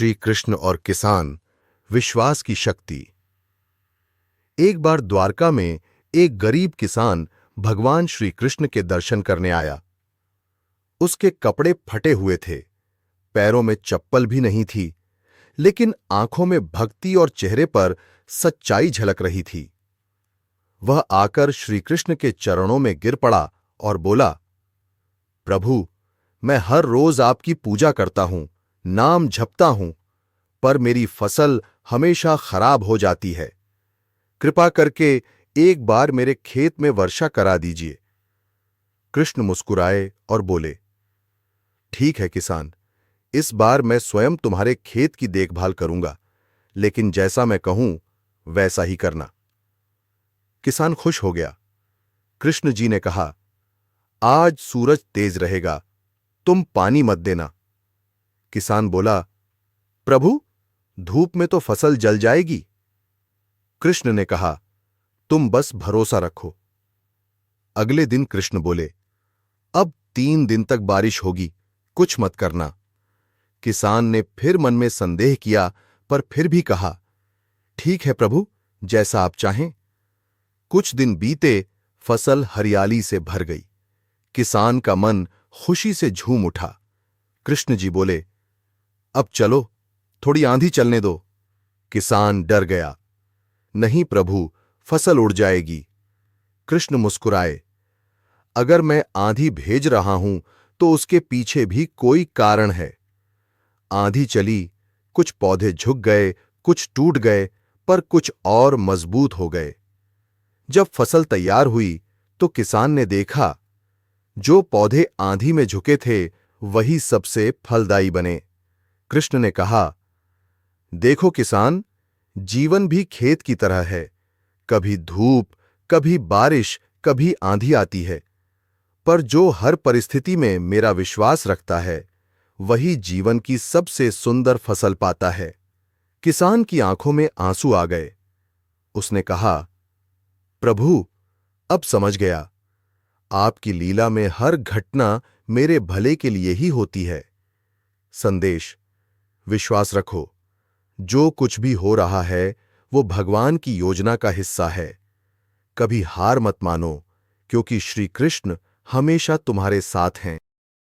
श्री कृष्ण और किसान, विश्वास की शक्ति। एक बार द्वारका में एक गरीब किसान भगवान श्री कृष्ण के दर्शन करने आया। उसके कपड़े फटे हुए थे, पैरों में चप्पल भी नहीं थी, लेकिन आंखों में भक्ति और चेहरे पर सच्चाई झलक रही थी। वह आकर श्री कृष्ण के चरणों में गिर पड़ा और बोला, प्रभु, मैं हर रोज आपकी पूजा करता हूं, नाम जपता हूं, पर मेरी फसल हमेशा खराब हो जाती है। कृपा करके एक बार मेरे खेत में वर्षा करा दीजिए। कृष्ण मुस्कुराए और बोले, ठीक है किसान, इस बार मैं स्वयं तुम्हारे खेत की देखभाल करूंगा, लेकिन जैसा मैं कहूं वैसा ही करना। किसान खुश हो गया। कृष्ण जी ने कहा, आज सूरज तेज रहेगा, तुम पानी मत देना। किसान बोला, प्रभु, धूप में तो फसल जल जाएगी। कृष्ण ने कहा, तुम बस भरोसा रखो। अगले दिन कृष्ण बोले, अब 3 दिन तक बारिश होगी, कुछ मत करना। किसान ने फिर मन में संदेह किया, पर फिर भी कहा, ठीक है प्रभु, जैसा आप चाहें। कुछ दिन बीते, फसल हरियाली से भर गई। किसान का मन खुशी से झूम उठा। कृष्ण जी बोले, अब चलो, थोड़ी आंधी चलने दो। किसान डर गया, नहीं प्रभु, फसल उड़ जाएगी। कृष्ण मुस्कुराए, अगर मैं आंधी भेज रहा हूं तो उसके पीछे भी कोई कारण है। आंधी चली, कुछ पौधे झुक गए, कुछ टूट गए, पर कुछ और मजबूत हो गए। जब फसल तैयार हुई तो किसान ने देखा, जो पौधे आंधी में झुके थे वही सबसे फलदायी बने। कृष्ण ने कहा, देखो किसान, जीवन भी खेत की तरह है, कभी धूप, कभी बारिश, कभी आंधी आती है, पर जो हर परिस्थिति में मेरा विश्वास रखता है वही जीवन की सबसे सुंदर फसल पाता है। किसान की आंखों में आंसू आ गए। उसने कहा, प्रभु, अब समझ गया, आपकी लीला में हर घटना मेरे भले के लिए ही होती है। संदेश, विश्वास रखो, जो कुछ भी हो रहा है वो भगवान की योजना का हिस्सा है। कभी हार मत मानो, क्योंकि श्री कृष्ण हमेशा तुम्हारे साथ हैं।